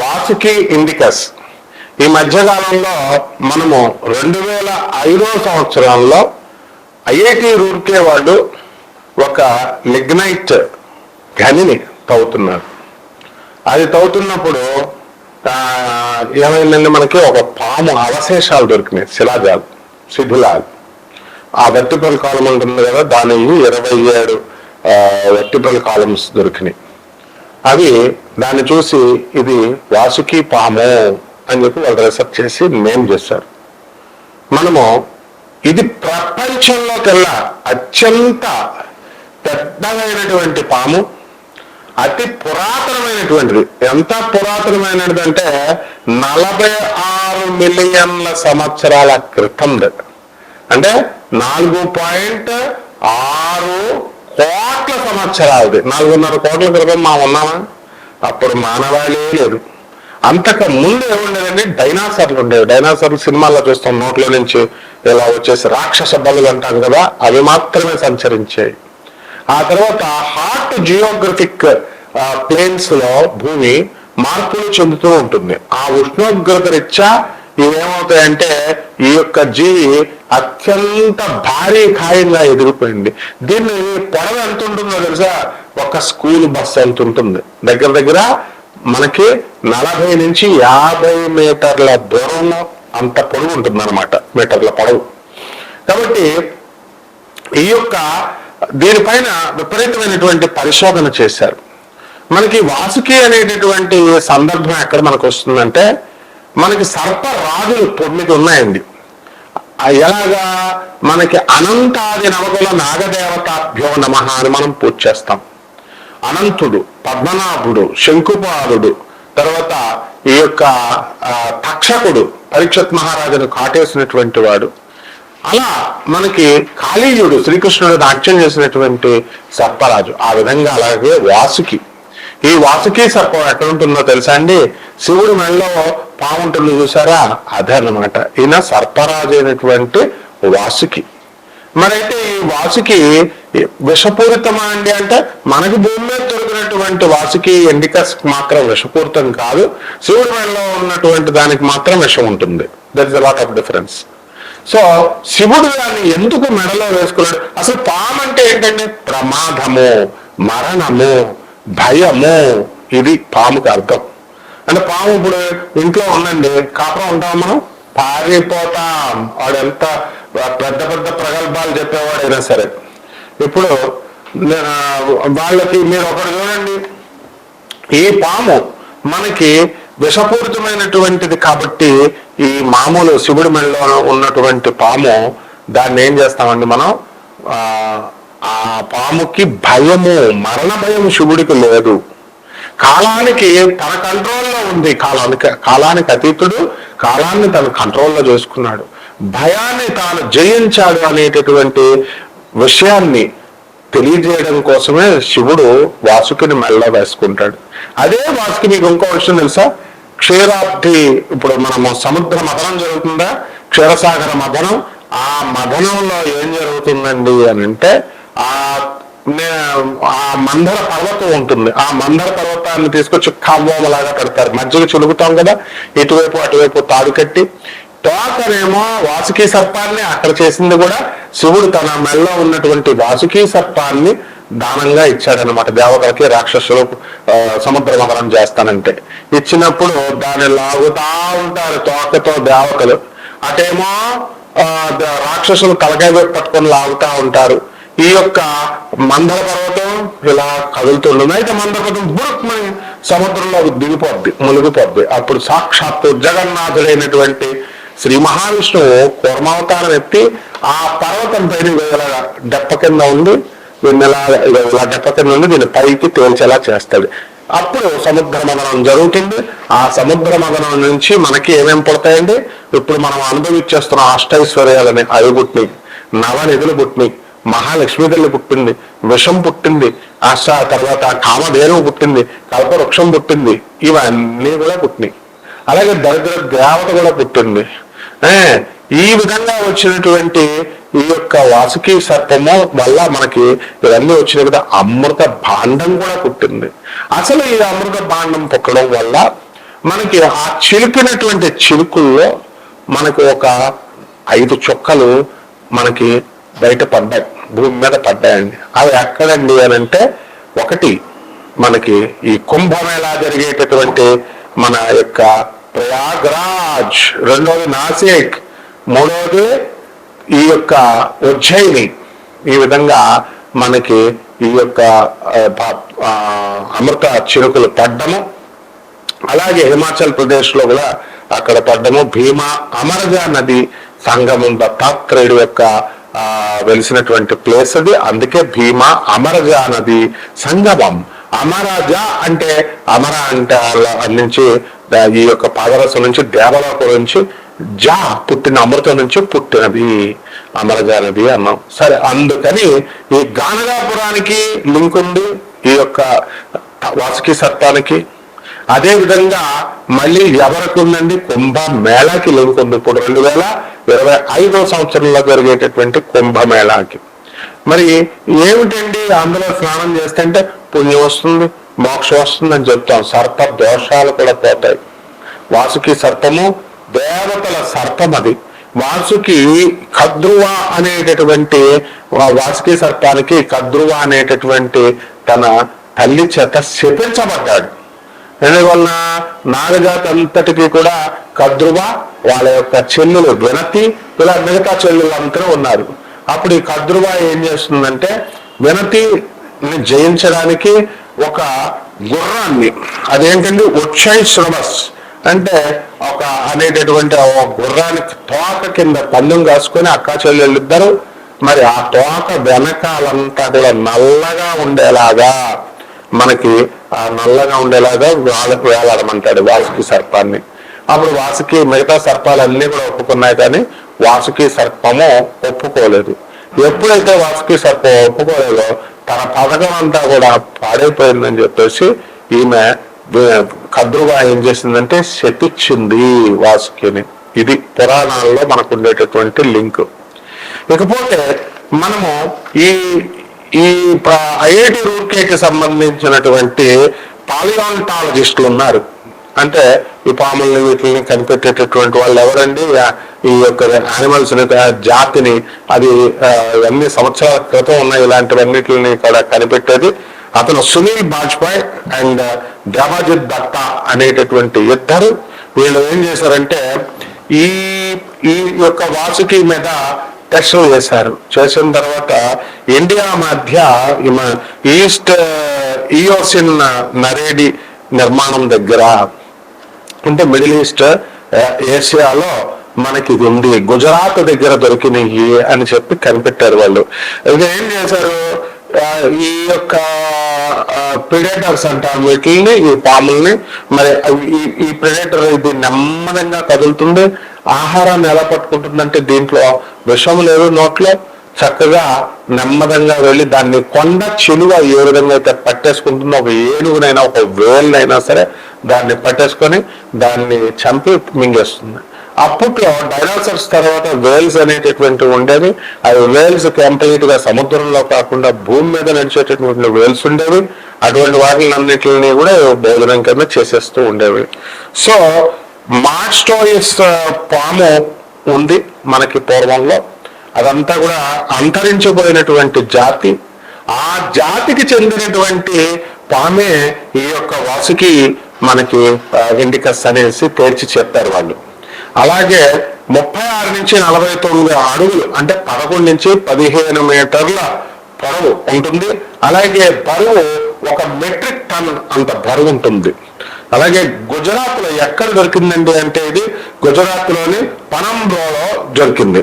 Vasuki indicus ఈ మధ్యకాలంలో మనము 2005 సంవత్సరంలో ఐఐటి రూర్కే వాళ్ళు ఒక లిగ్నైట్ గనిని తవ్వుతున్నారు. అది తవ్వుతున్నప్పుడు ఏమైందంటే మనకి ఒక పాము అవశేషాలు దొరికినాయి, శిలాజాలు, శిథిలాలు. ఆ వెర్టిబ్రల్ కాలం ఉంటుంది కదా, దాని 27 వెర్టిబ్రల్ కాలమ్స్ దొరికినాయి. అవి దాన్ని చూసి ఇది వాసుకి పాము అని చెప్పి వాళ్ళు రీసెర్చ్ చేసి నేమ్ చేశారు. మనము ఇది ప్రపంచంలోకెల్లా అత్యంత పెద్దమైనటువంటి పాము, అతి పురాతనమైనటువంటిది. ఎంత పురాతనమైనది అంటే 46 మిలియన్ల సంవత్సరాల క్రితంది. అంటే 4.6 కోట్ల సంవత్సరాలది. 4.5 కోట్ల క్రితం ఉన్నామా? అప్పుడు మానవాళే లేదు. అంతకు ముందు ఏముండేదండి, డైనాసర్లు ఉండేవి. డైనాసర్లు సినిమాల్లో చూస్తాం, నోట్లో నుంచి ఇలా వచ్చేసి రాక్షస బలులు అంటాం కదా, అవి మాత్రమే సంచరించాయి. ఆ తర్వాత హాట్ జియోగ్రఫిక్ ప్లేన్స్ లో భూమి మార్పులు చెందుతూ ఉంటుంది. ఆ ఉష్ణోగ్రత రీత్యా ఇవేమవుతాయంటే ఈ యొక్క జీవి అత్యంత భారీ కాయంగా ఎదిరిపోయింది. దీన్ని పొడవు ఎంత ఉంటుందో తెలుసా? ఒక స్కూల్ బస్సు ఎంత ఉంటుంది. దగ్గర దగ్గర మనకి 40 నుంచి 50 మీటర్ల దూరంలో అంత పొడవు ఉంటుంది అన్నమాట, మీటర్ల పొడవు. కాబట్టి ఈ యొక్క దీనిపైన విపరీతమైనటువంటి పరిశోధన చేశారు. మనకి వాసుకి అనేటటువంటి సందర్భం ఎక్కడ మనకు వస్తుందంటే, మనకి సర్పరాజులు 9 ఉన్నాయండి. ఎలాగా? మనకి అనంతాది నవకుల నాగదేవతాభ్యో నమః అని మనం పూజ చేస్తాం. అనంతుడు, పద్మనాభుడు, శంకుపాదుడు, తర్వాత ఈ యొక్క తక్షకుడు, పరీక్షత్ మహారాజును కాటేసినటువంటి వాడు. అలా మనకి కాళీయుడు, శ్రీకృష్ణుడు నాట్యం చేసినటువంటి సర్పరాజు. ఆ విధంగా అలాగే వాసుకి. ఈ వాసుకి సర్పం ఎక్కడ ఉంటుందో తెలుసా అండి? శివుడి మెడలో పాము ఉంటుంది చూసారా, అదే అన్నమాట. ఈయన సర్పరాజు అయినటువంటి వాసుకి. మరైతే ఈ వాసుకి విషపూరితమా అండి అంటే, మనకి భూమి మీద దొరికినటువంటి వాసుకి ఎండికస్ మాత్రం విషపూరితం కాదు. శివుడి మెడలో ఉన్నటువంటి దానికి మాత్రం విషం ఉంటుంది. That is a lot of difference. So శివుడు దాన్ని ఎందుకు మెడలో వేసుకున్నాడు? అసలు పాము అంటే ఏంటంటే ప్రమాదము, మరణము, భయము. ఇది పాముకి అర్థం. అంటే పాము ఇప్పుడు ఇంట్లో ఉండండి, కాపురం ఉంటాం, మనం పారిపోతాం. వాడు ఎంత పెద్ద పెద్ద ప్రగల్భాలు చెప్పేవాడైనా సరే. ఇప్పుడు వాళ్ళకి మీరు ఒకటి చూడండి, ఈ పాము మనకి విషపూరితమైనటువంటిది కాబట్టి ఈ మామూలు శివుడి మెడలో ఉన్నటువంటి పాము, దాన్ని ఏం చేస్తామండి మనం? ఆ పాముకి భయము, మరణ భయం శివుడికి లేదు. కాలానికి తన కంట్రోల్లో ఉంది. కాలానికి అతీతుడు, కాలాన్ని తన కంట్రోల్లో చేసుకున్నాడు. భయాన్ని తాను జయించాడు అనేటటువంటి విషయాన్ని తెలియజేయడం కోసమే శివుడు వాసుకిని మెడలో వేసుకుంటాడు. అదే వాసుకి మీకు ఇంకో విషయం తెలుసా? క్షీరాబ్ది, ఇప్పుడు మనము సముద్ర మథనం జరుగుతుందా, క్షీరసాగర మథనం. ఆ మథనంలో ఏం జరుగుతుందండి అని అంటే, ఆ మందర పర్వతం ఉంటుంది. ఆ మందర పర్వతాన్ని తీసుకొచ్చి కవ్వలాగా పెడతారు. మధ్యలో చులుగుతాం కదా, ఇటువైపు అటువైపు తాడు కట్టి. తోకనేమో వాసుకి సర్పాన్ని అక్కడ చేసింది కూడా శివుడు తన మెడలో ఉన్నటువంటి వాసుకి సర్పాన్ని దానంగా ఇచ్చాడనమాట దేవతలకి. రాక్షసులు సముద్ర మథనం చేస్తానంటే ఇచ్చినప్పుడు దాన్ని లాగుతా ఉంటారు తోకతో దేవతలు. అటేమో రాక్షసులు తలకాయ పట్టుకొని లాగుతా ఉంటారు. ఈ యొక్క మందర పర్వతం ఇలా కదులుతుంటుంది. అయితే మందర పర్వతం బురుక్మని సముద్రంలో దిగిపోద్ది, మునిగిపోద్ది. అప్పుడు సాక్షాత్తు జగన్నాథుడైనటువంటి శ్రీ మహావిష్ణువు కూర్మావతారం ఎత్తి ఆ పర్వతం పైన ఇలా డెప్ప కింద ఉంది, ఇలా డెప్ప కింద ఉంది, దీన్ని పైకి తేల్చేలా చేస్తాడు. అప్పుడు సముద్ర మథనం జరుగుతుంది. ఆ సముద్ర మథనం నుంచి మనకి ఏమేమి పుడతాయండి? ఇప్పుడు మనం అనుభవించేస్తున్న అష్టైశ్వర్యాలని అవి పుట్టినాయి, నవనిధులు పుట్టినాయి, మహాలక్ష్మీదేవి పుట్టింది, విషం పుట్టింది, తర్వాత కామధేనువు పుట్టింది, కల్పవృక్షం పుట్టింది, ఇవన్నీ కూడా పుట్టినాయి. అలాగే దరిద్ర దేవత కూడా పుట్టింది. ఈ విధంగా వచ్చినటువంటి ఈ యొక్క వాసుకి సర్పము వల్ల మనకి ఇవన్నీ వచ్చినాయి కదా. అమృత భాండం కూడా పుట్టింది. అసలు ఈ అమృత భాండం పుట్టడం వల్ల మనకి ఆ చిలుకినటువంటి చిలుకుల్లో మనకు ఒక 5 చుక్కలు మనకి బయట పడ్డాయి, భూమి మీద పడ్డాయండి. అవి ఎక్కడండి అని అంటే, ఒకటి మనకి ఈ కుంభమేళా జరిగేటటువంటి మన యొక్క ప్రయాగ్రాజ్, రెండోది నాసిక్, మూడోది ఈ యొక్క ఉజ్జయిని. ఈ విధంగా మనకి ఈ యొక్క అమృత చిరుకులు పడ్డము. అలాగే హిమాచల్ ప్రదేశ్ లో కూడా అక్కడ పడ్డము. భీమా అమరజా నది సంగమం, దత్తాత్రేయుడు యొక్క వెలిసినటువంటి ప్లేస్ అది. అందుకే భీమా అమరజా నది సంగమం. అమరజ అంటే అమర అంటే నుంచి ఈ యొక్క పాదరసం నుంచి, దేవలోకం నుంచి, జా పుట్టిన అమృతం నుంచి పుట్టినది అమరజా నది అన్నాం. సరే, అందుకని ఈ గానగాపురానికి లింక్ ఉంది, ఈ యొక్క వాసుకి సర్పానికి. అదే విధంగా మళ్ళీ ఎవరికి ఉందండి, కుంభమేళాకి లింక్ ఉంది. ఇప్పుడు 2025 సంవత్సరంలో జరిగేటటువంటి కుంభమేళాకి. మరి ఏమిటండి అందులో స్నానం చేస్తే పుణ్యం వస్తుంది, మోక్షం వస్తుంది అని చెప్తాం. సర్ప దోషాలు కూడా పోతాయి. వాసుకి సర్పము దేవతల సర్పం. అది వాసుకి కద్రువ అనేటటువంటి, వాసుకి సర్పానికి కద్రువ అనేటటువంటి తన తల్లి చేత శపించబడ్డాడు. ఎందువలన నాగజాతి అంతటికి కూడా కద్రువ, వాళ్ళ యొక్క చెల్లులు వినతి, ఇలా మిగతా చెల్లులు అందరూ ఉన్నారు. అప్పుడు ఈ కద్రువ ఏం చేస్తుందంటే, వినతిని జయించడానికి ఒక గుర్రాన్ని, అదేంటండి ఉచ్చై శ్రవస్ అంటే ఒక అనేటటువంటి గుర్రానికి తోక కింద పందెం కాసుకొని అక్కా చెల్లెళ్ళు ఇద్దరు, మరి ఆ తోక వెనకాలంతా కూడా నల్లగా ఉండేలాగా, మనకి ఆ నల్లగా ఉండేలాగా వేలాడమంటాడు వాసుకి సర్పాన్ని. అప్పుడు వాసుకి మిగతా సర్పాలన్నీ కూడా ఒప్పుకున్నాయి, కానీ వాసుకి సర్పము ఒప్పుకోలేదు. ఎప్పుడైతే వాసుకి సర్పం ఒప్పుకోలేదో తన పథకం అంతా కూడా పాడైపోయిందని చెప్పేసి ఈమె కద్రువ ఏం చేసిందంటే శపించింది వాసుకిని. ఇది పురాణాల్లో మనకు ఉండేటటువంటి లింక్. ఇకపోతే మనము ఈ ఈ ఐఐటి రూర్కేకి సంబంధించినటువంటి పాలియాన్టాలజిస్టులు ఉన్నారు. అంటే ఈ పాముల్ని వీటిని కనిపెట్టేటటువంటి వాళ్ళు ఎవరండి, ఈ యొక్క యానిమల్స్ జాతిని, అది అన్ని సంవత్సరాల క్రితం ఉన్నాయి ఇలాంటివన్నిటిని ఇక్కడ కనిపెట్టేది అతను సునీల్ బాజ్పాయ్ అండ్ దేవాజిత్ దత్తా అనేటటువంటి ఇద్దరు. వీళ్ళు ఏం చేశారంటే ఈ ఈ యొక్క వాసుకి మీద టెస్టులు చేశారు. చేసిన తర్వాత ఇండియా మధ్య ఈస్ట్ ఈయోసిన్ నరేడి నిర్మాణం దగ్గర, అంటే మిడిల్ ఈస్ట్ ఏషియాలో మనకి ఇది ఉంది, గుజరాత్ దగ్గర దొరికినాయి అని చెప్పి కనిపెట్టారు వాళ్ళు. ఇక ఏం చేశారు, ఈ యొక్క ప్రిడేటర్స్ అంటారు వీటిని, ఈ పాముల్ని. మరి ఈ ప్రిడేటర్ ఇది నెమ్మదంగా కదులుతుంది. ఆహారాన్ని ఎలా పట్టుకుంటుందంటే దీంట్లో విషం లేదు నోట్లో, చక్కగా నెమ్మదంగా వెళ్ళి దాన్ని కొండ చిలువ ఏ విధంగా అయితే పట్టేసుకుంటుందో, ఒక ఏనుగునైనా ఒక వేలునైనా సరే దాన్ని పట్టేసుకొని దాన్ని చంపి మింగేస్తుంది. అప్పట్లో డైనోసార్స్ తర్వాత వేల్స్ అనేటటువంటి ఉండేవి. అవి వేల్స్ కంప్లీట్ గా సముద్రంలో కాకుండా భూమి మీద నడిచేటటువంటి వేల్స్ ఉండేవి. అటువంటి వాటిలన్నిటిని కూడా భోజనం కింద చేసేస్తూ ఉండేవి. సో మాస్టోయిస్ పాము ఉంది మనకి పూర్వంలో, అదంతా కూడా అంతరించిపోయినటువంటి జాతి. ఆ జాతికి చెందినటువంటి పామే ఈ యొక్క వాసుకి మనకి ఇండికస్ అనేసి తేల్చి చెప్పారు వాళ్ళు. అలాగే 36 నుంచి 49 అడుగులు, అంటే 11 నుంచి 15 మీటర్ల పొడవు ఉంటుంది. అలాగే బరువు 1 మెట్రిక్ టన్ అంత బరువు ఉంటుంది. అలాగే గుజరాత్ లో ఎక్కడ దొరికిందండి అంటే ఇది గుజరాత్ లోని పనంబ్రోలో దొరికింది.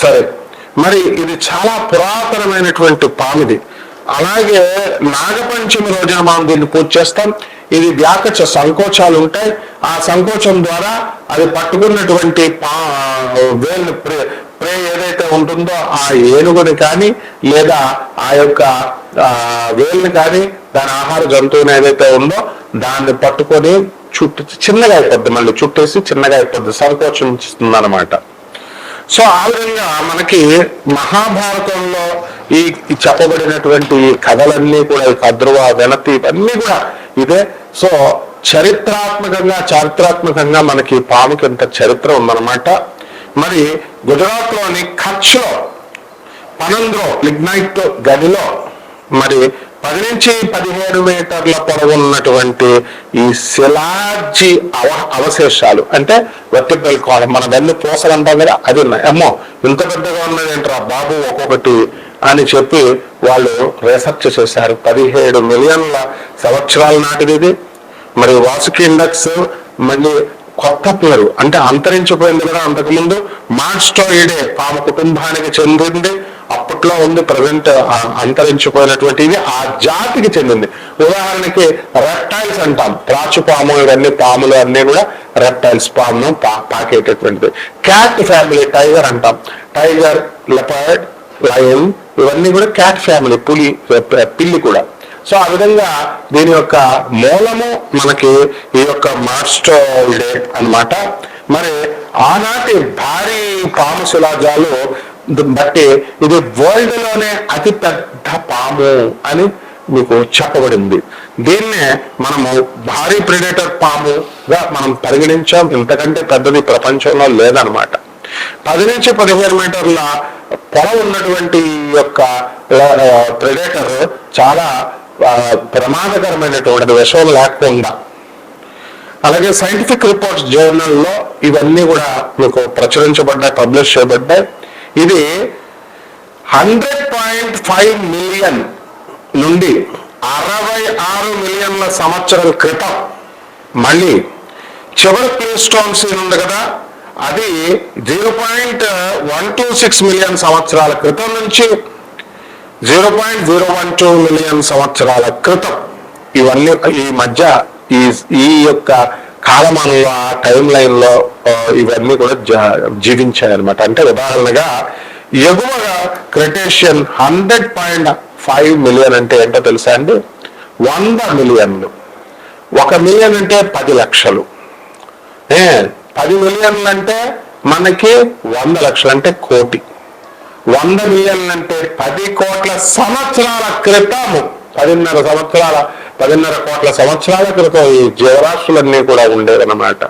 సరే, మరి ఇది చాలా పురాతనమైనటువంటి పామిది. అలాగే నాగపంచమి రోజున మనం దీన్ని పూజ చేస్తాం. ఇది వ్యాకచ సంకోచాలు ఉంటాయి. ఆ సంకోచం ద్వారా అది పట్టుకున్నటువంటి వేలు ప్రే ఏదైతే ఉంటుందో ఆ ఏనుగుని కానీ లేదా ఆ యొక్క వేలుని కానీ దాని ఆహార జంతువుని ఏదైతే ఉందో దాన్ని పట్టుకొని చుట్టూ చిన్నగా అయిపోద్ది, మళ్ళీ చుట్టేసి చిన్నగా అయిపోద్ది, సంకోచం ఇస్తుంది అనమాట. సో ఆ విధంగా మనకి మహాభారతంలో ఈ చెప్పబడినటువంటి కథలన్నీ కూడా కద్రువ, వినతి ఇవన్నీ కూడా ఇదే. సో చారిత్రాత్మకంగా మనకి పాముకి ఇంత చరిత్ర ఉందన్నమాట. మరి గుజరాత్ లోని కచ్లో పనంద్రో లిగ్నైట్ గనిలో మరి 10 నుంచి 17 మీటర్ల పొడవు ఉన్నటువంటి ఈ శిలాజీ అవశేషాలు, అంటే వర్టిబ్రల్ కాలం, మన వెన్ను పూసలు అంటాం కదా, అది ఉన్నాయి. అమ్మో ఇంత పెద్దగా ఉన్నదేంట్రా బాబు ఒక్కొక్కటి అని చెప్పి వాళ్ళు రీసెర్చ్ చేశారు. 17 మిలియన్ల సంవత్సరాల నాటిది ఇది. మరి వాసుకి ఇండెక్స్ మళ్ళీ కొత్త పేరు, అంటే అంతరించిపోయింది కదా అంతకుముందు. మాన్స్టోయిడే పాము కుటుంబానికి చెందింది, అప్పట్లో ఉంది. ప్రజెంట్ అంతరించిపోయినటువంటి ఇది ఆ జాతికి చెందింది. ఉదాహరణకి రెప్టైల్స్ అంటాం, త్రాచుపాము, ఇవన్నీ పాములు అన్నీ కూడా రెప్టైల్స్, పామును పాకేటటువంటిది. క్యాట్ ఫ్యామిలీ, టైగర్ అంటాం, టైగర్, లెపర్డ్, లయన్, ఇవన్నీ కూడా క్యాట్ ఫ్యామిలీ, పులి, పిల్లి కూడా. సో ఆ విధంగా దీని యొక్క మూలము మనకి ఈ యొక్క మాన్స్టోయిడే అన్నమాట. మరి ఆనాటి భారీ పాము శిలాజాలు బట్టి ఇది వరల్డ్ లోనే అతి పెద్ద పాము అని మీకు చెప్పబడింది. దీన్నే మనము భారీ ప్రెడేటర్ పాముగా మనం పరిగణించాం. ఇంతకంటే పెద్దది ప్రపంచంలో లేదనమాట. 10 నుంచి 15 మీటర్ల పొడవు ఉన్నటువంటి యొక్క ప్రెడేటర్ చాలా ప్రమాదకరమైనటువంటి విషయం లేకుండా. అలాగే సైంటిఫిక్ రిపోర్ట్స్ జర్నల్లో ఇవన్నీ కూడా మీకు ప్రచురించబడ్డాయి, పబ్లిష్ చేయబడ్డాయి. ఇది 100.5 మిలియన్ నుండి 66 మిలియన్ల సంవత్సరాల క్రితం, మళ్ళీ చివరి ప్లేస్టోన్ సీన్ ఉంది కదా, అది 0.126 మిలియన్ సంవత్సరాల క్రితం నుంచి 0.012 మిలియన్ సంవత్సరాల క్రితం, ఇవన్నీ ఈ మధ్య ఈ యొక్క కాలమానంలో, ఆ టైం లైన్ లో ఇవన్నీ కూడా జీవించాయి అనమాట. అంటే ఉదాహరణగా ఎగువగా క్రెటేషియన్ 100.5 మిలియన్ అంటే ఏంటో తెలుసా అండి? 100 మిలియన్లు. 1 మిలియన్ అంటే 10 లక్షలు. 10 మిలియన్లు అంటే మనకి 100 లక్షలు అంటే కోటి. 100 మిలియన్లు అంటే 10 కోట్ల సంవత్సరాల క్రితము, 10.5 కోట్ల సంవత్సరాల క్రితం ఈ జీవరాశులన్నీ కూడా ఉండేదన్నమాట.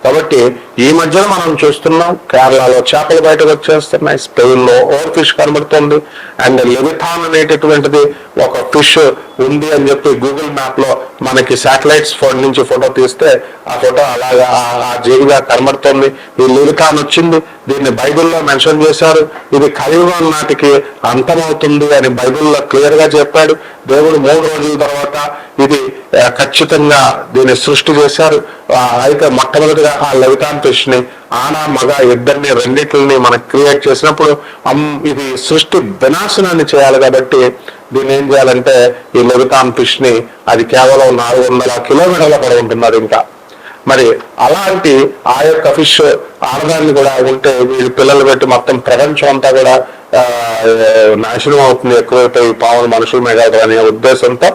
కాబట్టి ఈ మధ్యన మనం చూస్తున్నాం, కేరళలో చేపలు బయటకు వచ్చేస్తున్నాయి, స్పెయిన్ లో ఓవర్ ఫిష్ కనబడుతుంది, అండ్ లెవిథాన్ అనేటటువంటిది ఒక ఫిష్ ఉంది అని చెప్పి గూగుల్ మ్యాప్ లో మనకి శాటిలైట్స్ ఫోన్ నుంచి ఫోటో తీస్తే ఆ ఫోటో అలాగా ఆ జీవిగా కనబడుతుంది. ఈ లెవిథాన్ వచ్చింది, దీన్ని బైబిల్లో మెన్షన్ చేశారు. ఇది కలియుగం నాటికి అంతమవుతుంది అని బైబిల్లో క్లియర్ గా చెప్పాడు. దేవుడు 3 రోజుల తర్వాత ఇది ఖచ్చితంగా దీన్ని సృష్టి చేశారు. అయితే మొట్టమొదటిగా ఆ లెవిథాన్ ఫిష్ ని, ఆన మగ ఇద్దరిని, రెండింటిని మనకు క్రియేట్ చేసినప్పుడు ఇది సృష్టి వినాశనాన్ని చేయాలి. కాబట్టి దీన్ని ఏం చేయాలంటే ఈ లెవిథాన్ ఫిష్ ని, అది కేవలం 400 కిలోమీటర్ల పొడవు ఉంటున్నారు. ఇంకా మరి అలాంటి ఆ యొక్క ఫిష్ ఆడదాన్ని కూడా ఉంటే వీళ్ళు పిల్లలు పెట్టి మొత్తం ప్రపంచం అంతా కూడా నాశనం అవుతుంది, ఎక్కువైపోయి పాములు మనుషుల మీద అనే ఉద్దేశంతో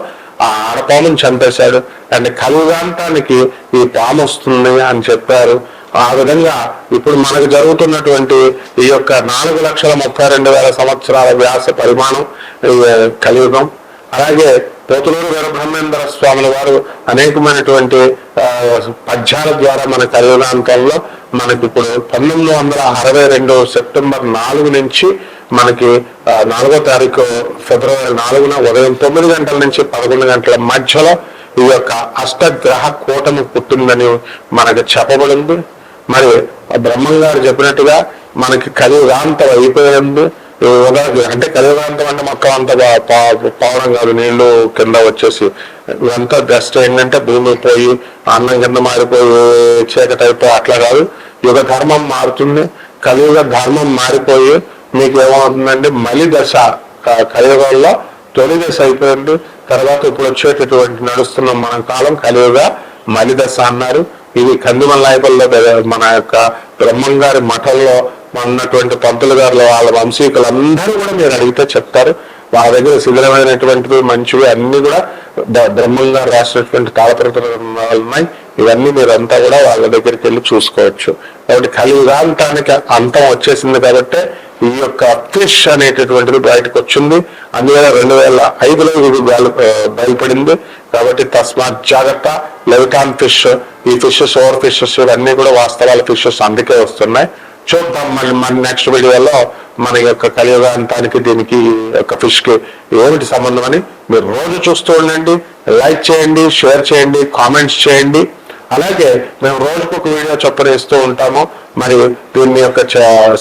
ఆ ఆడపామును చంపేశాడు. అండ్ కలియుగాంతానికి ఈ పాము వస్తుంది అని చెప్పారు. ఆ విధంగా ఇప్పుడు మనకు జరుగుతున్నటువంటి ఈ యొక్క 4,32,000 సంవత్సరాల వ్యాస పరిమాణం కలియుగం. అలాగే పోతులూరు వీరబ్రహ్మేంద్ర స్వాముల వారు అనేకమైనటువంటి పద్యాల ద్వారా మన కలియుగాంతంలో మనకి ఇప్పుడు 1962 సెప్టెంబర్ 4 నుంచి మనకి 4వ తారీఖు ఫిబ్రవరి 4న ఉదయం 9 గంటల నుంచి 11 గంటల మధ్యలో ఈ యొక్క అష్టగ్రహ కూటమి పుట్టిందని మనకు చెప్పబడింది. మరి బ్రహ్మం గారు చెప్పినట్టుగా మనకి కలియుగాంతం అయిపోయింది. అంటే కలియుగాంతం అంటే మొత్తం అంతా పోవడం కాదు, నీళ్లు కింద వచ్చేసి ఇదంతా జస్ట్ ఏంటంటే భూమి పోయి అన్నం కింద మారిపోయి చీకటి అయిపోయి అట్లా కాదు. యుగ ధర్మం మారుతుంది. కలియుగ ధర్మం మారిపోయి మీకు ఏమవుతుందంటే మలి దశ, కలియుగంలో తొలి దశ అయిపోయింది. తర్వాత ఇప్పుడు వచ్చేటటువంటి నడుస్తున్న మన కాలం కలియుగ మలి దశ అన్నారు. ఇది కందిమల్లాయపల్లిలో మన యొక్క బ్రహ్మం గారి మఠంలో ఉన్నటువంటి పంతులు గారు వాళ్ళ వంశీకులందరూ కూడా మీరు అడిగితే చెప్తారు. వాళ్ళ దగ్గర శిథిలమైనటువంటివి మంచివి అన్ని కూడా బ్రహ్మం గారు రాసినటువంటి తాళపత్రాలు ఉన్నాయి. ఇవన్నీ మీరంతా కూడా వాళ్ళ దగ్గరికి వెళ్ళి చూసుకోవచ్చు. కాబట్టి కలియుగాంతానికి అంతం వచ్చేసింది కాబట్టి ఈ యొక్క ఫిష్ అనేటటువంటిది బయటకు వచ్చింది. అందువల్ల 2005లో ఇది బయలుపడింది. కాబట్టి తస్మాత్ జాగ్రత్త. లెవిటాన్ ఫిష్, ఈ ఫిషెస్ ఓవర్ ఫిషెస్ ఇవన్నీ కూడా వాస్తవాల ఫిషెస్ అందుకే వస్తున్నాయి. చూద్దాం మళ్ళీ మన నెక్స్ట్ వీడియోలో మన యొక్క కలియుగాంతానికి దీనికి యొక్క ఫిష్ కి ఏమిటి సంబంధం అని మీరు రోజు చూస్తూ ఉండండి. లైక్ చేయండి, షేర్ చేయండి, కామెంట్స్ చేయండి. అలాగే మేము రోజుకొక వీడియో చొప్పున ఇస్తూ ఉంటాము. మరి దీన్ని యొక్క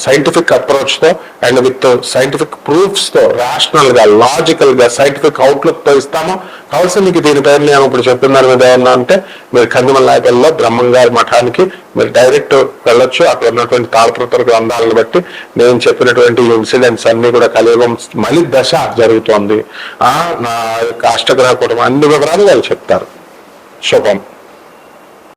సైంటిఫిక్ అప్రోచ్ తో అండ్ విత్ సైంటిఫిక్ ప్రూఫ్స్ తో, రాషనల్ గా, లాజికల్ గా, సైంటిఫిక్ అవుట్లుక్ తో ఇస్తాము. కావాల్సి మీకు దీనిపైన నేను ఇప్పుడు చెప్పిన దాని మీద ఏమన్నా అంటే మీరు కందిమల నాయకుల్లో బ్రహ్మంగారి మఠానికి మీరు డైరెక్ట్ వెళ్ళొచ్చు. అక్కడ ఉన్నటువంటి తాళపత్ర గ్రంథాలను బట్టి నేను చెప్పినటువంటి ఇన్సిడెంట్స్ అన్ని కూడా కలియుగం మలి దశ జరుగుతోంది, నా యొక్క అష్టగ్రహ కుటుంబం అన్ని వివరాలు వాళ్ళు చెప్తారు. శుభం.